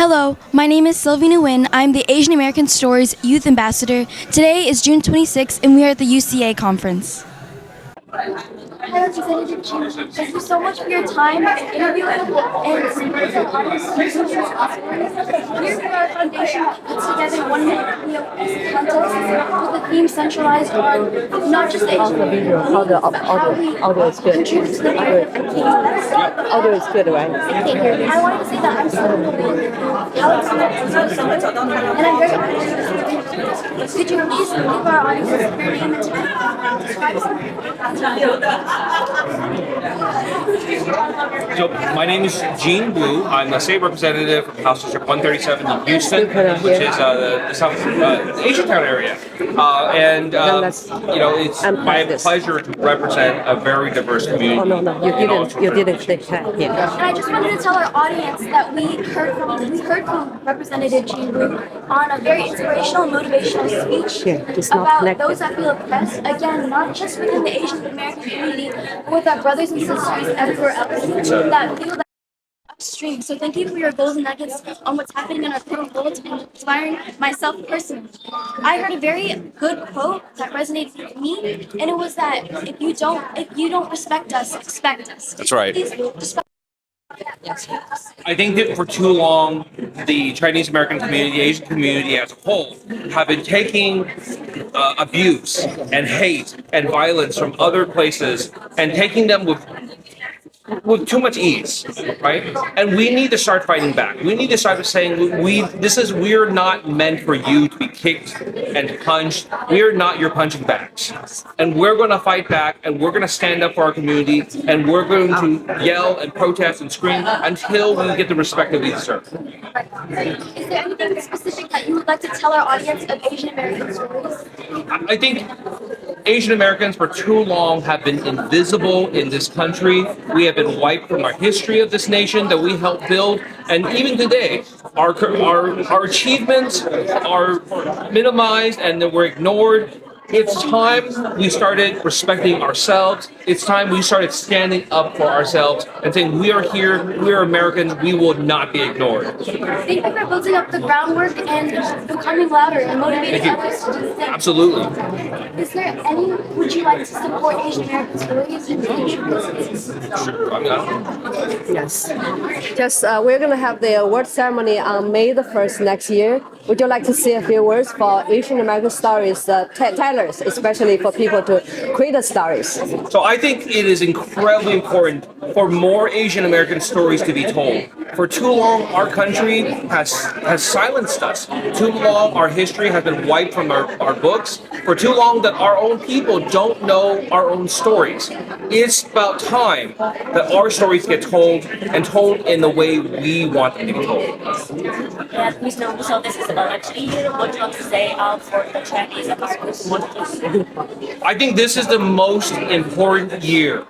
Hello, my name is Sylvina Nguyen. I'm the Asian American Stories Youth Ambassador. Today is June 26th and we are at the UCA conference. Hi, Representative Chu. Thank you so much for your time interviewing and speaking to the audience. Here for our foundation puts together 1 minute video contest with the theme centralized on not just the Asian video, how the audio is good. contribute to the Audio is good, right? I wanted to say that I'm so and I'm very appreciative. Could you please give our audience your name and describe something? So my name is Eugene Wu. I'm the state representative from House District 137 in Houston, which is the South Asian town area. It's my pleasure to represent a very diverse community. Oh no, you didn't take that. Yeah. And I just wanted to tell our audience that we heard from Representative Eugene Wu on a very inspirational, motivational speech about those that feel oppressed. Again, not just within the Asian American community, but with our brothers and sisters everywhere else that feel that upstream. So thank you for your golden nuggets on what's happening in our current world and inspiring myself personally. I heard a very good quote that resonated with me, and it was that if you don't respect us, expect us. That's right. Please respect. I think that for too long, the Chinese American community, the Asian community as a whole, have been taking abuse and hate and violence from other places and taking them with too much ease, right? And we need to start fighting back. We need to start saying we're not meant for you to be kicked and punched. We're not your punching bags. And we're going to fight back, and we're going to stand up for our community, and we're going to yell and protest and scream until we get the respect that we deserve. Is there anything specific that you would like to tell our audience of Asian American stories? I think Asian Americans for too long have been invisible in this country. We have been wiped from our history of this nation that we helped build. And even today, our achievements are minimized and that we're ignored. It's time we started respecting ourselves. It's time we started standing up for ourselves and saying, we are here, we are Americans, we will not be ignored. Thank you for building up the groundwork and becoming louder and motivating others to do the same. Absolutely. Is there any, would you like to support Asian American stories in future businesses? Sure, I'm down. Yes. Just we're gonna have the award ceremony on May the 1st next year. Would you like to say a few words for Asian American stories, tellers, especially for people to create the stories? So I think it is incredibly important for more Asian American stories to be told. For too long, our country has silenced us. Too long, our history has been wiped from our books. For too long, that our own people don't know our own stories. It's about time that our stories get told and told in the way we want them to be told. Yeah, please know. So this is actually what you want to say for the Chinese Americans. I think this is the most important year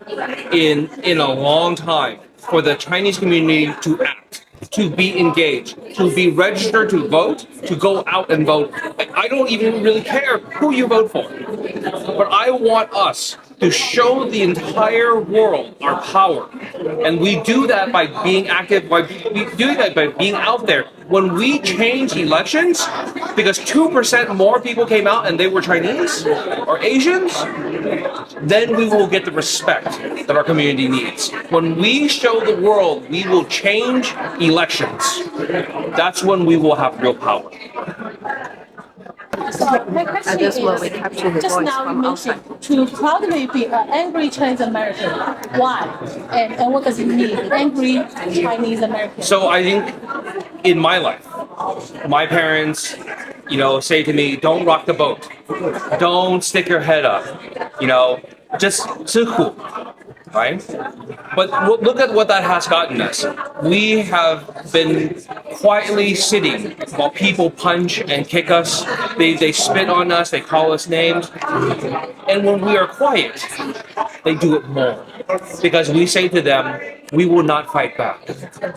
in a long time for the Chinese community to act, to be engaged, to be registered to vote, to go out and vote. I don't even really care who you vote for, but I want us to show the entire world our power. And we do that by being active, we do that by being out there. When we change elections, because 2% more people came out and they were Chinese or Asians, then we will get the respect that our community needs. When we show the world we will change elections, that's when we will have real power. So my question is, just now you mentioned to proudly be an angry Chinese American. Why? And what does it mean, angry Chinese American? So I think in my life, my parents, say to me, don't rock the boat. Don't stick your head up. Just 吃苦. Right? But look at what that has gotten us. We have been quietly sitting while people punch and kick us. They spit on us, they call us names. And when we are quiet, they do it more. Because we say to them, we will not fight back.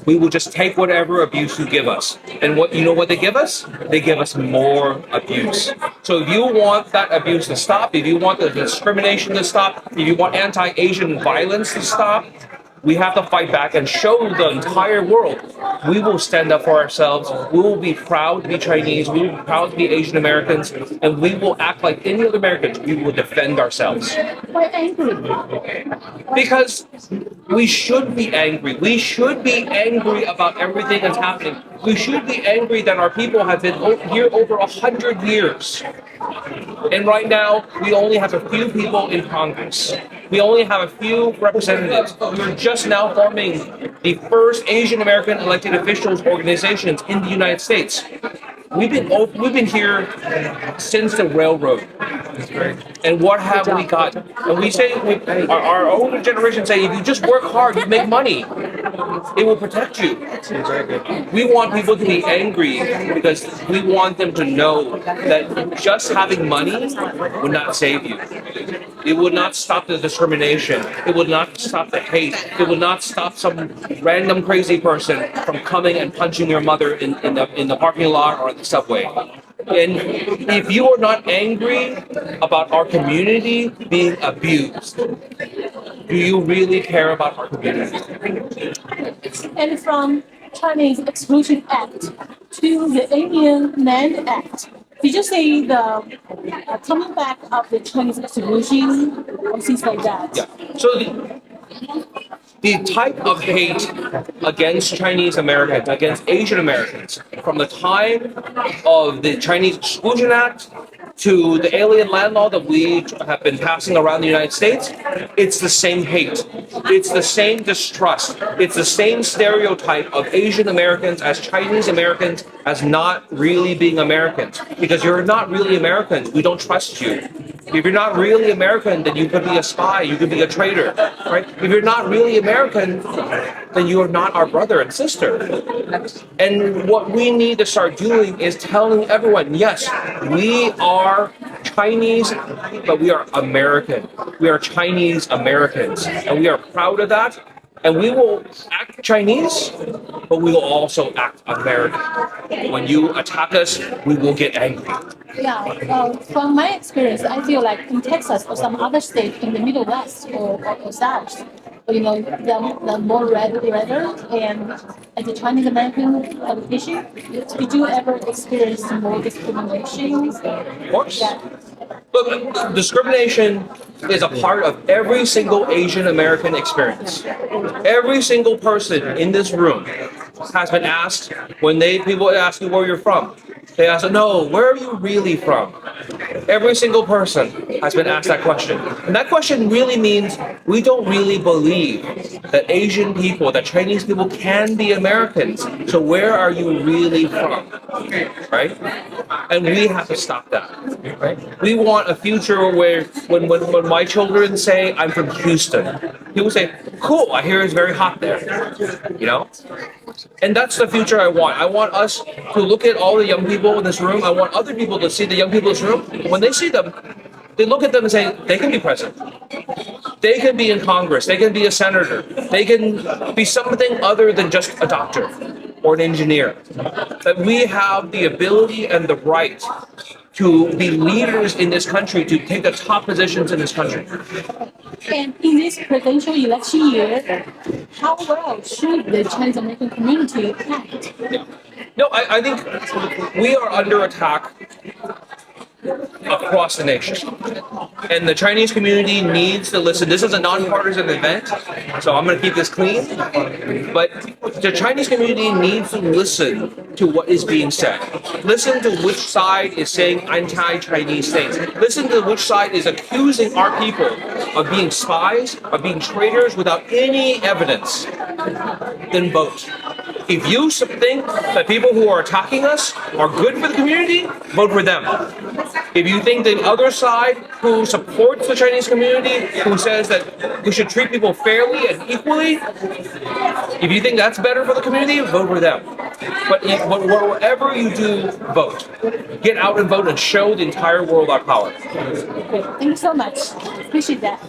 We will just take whatever abuse you give us. And what they give us? They give us more abuse. So if you want that abuse to stop, if you want the discrimination to stop, if you want anti-Asian violence to stop, we have to fight back and show the entire world we will stand up for ourselves. We will be proud to be Chinese. We will be proud to be Asian Americans, and we will act like any other Americans. We will defend ourselves. Why angry? Because we should be angry. We should be angry about everything that's happening. We should be angry that our people have been here over 100 years. And right now, we only have a few people in Congress. We only have a few representatives. We're just now forming the first Asian American elected officials organizations in the United States. We've been here since the railroad. And what have we got? And we say, our older generation say, if you just work hard, you make money. It will protect you. We want people to be angry because we want them to know that just having money would not save you. It would not stop the discrimination. It would not stop the hate. It would not stop some random crazy person from coming and punching your mother in the parking lot or in the subway. And if you are not angry about our community being abused, do you really care about our community? And from Chinese Exclusion Act to the Indian Land Act, did you say the coming back of the Chinese exclusion or things like that? Yeah. So the type of hate against Chinese Americans, against Asian Americans, from the time of the Chinese Exclusion Act to the alien land law that we have been passing around the United States, it's the same hate. It's the same distrust. It's the same stereotype of Asian Americans as Chinese Americans as not really being Americans. Because you're not really Americans. We don't trust you. If you're not really American, then you could be a spy, you could be a traitor, right? If you're not really American, then you are not our brother and sister. And what we need to start doing is telling everyone, yes, we are Chinese, but we are American. We are Chinese Americans, and we are proud of that. And we will act Chinese, but we will also act American. When you attack us, we will get angry. Yeah, from my experience, I feel like in Texas or some other state in the Middle West or South, the more redder, and as a Chinese American politician, did you ever experience more discrimination? Of course. Look, discrimination is a part of every single Asian American experience. Every single person in this room has been asked, when people ask you where you're from, they ask, no, where are you really from? Every single person has been asked that question. And that question really means we don't really believe that Asian people, that Chinese people can be Americans. So where are you really from? Right? And we have to stop that. Right? We want a future where when my children say, I'm from Houston, people say, cool, I hear it's very hot there. You know? And that's the future I want. I want us to look at all the young people in this room. I want other people to see the young people in this room. When they see them, they look at them and say, they can be president. They can be in Congress. They can be a senator. They can be something other than just a doctor or an engineer. That we have the ability and the right to be leaders in this country, to take the top positions in this country. And in this presidential election year, how well should the Chinese American community act? No, I think we are under attack across the nation. And the Chinese community needs to listen. This is a nonpartisan event, so I'm going to keep this clean. But the Chinese community needs to listen to what is being said. Listen to which side is saying anti-Chinese things. Listen to which side is accusing our people of being spies, of being traitors without any evidence. Then vote. If you think that people who are attacking us are good for the community, vote for them. If you think the other side who supports the Chinese community, who says that we should treat people fairly and equally, if you think that's better for the community, vote for them. But whatever you do, vote. Get out and vote and show the entire world our power. Thank you so much. Appreciate that.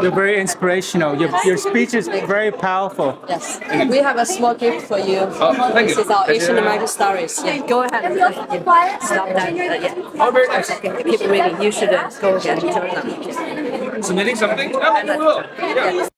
You're very inspirational. Your speech is very powerful. Yes. We have a small gift for you. Thank you. This is our Asian American stories. Yeah, go ahead. Stop that. Yeah. Oh, very nice. Okay, keep reading. You should go ahead and join them. Submitting something? No, we will. Yeah.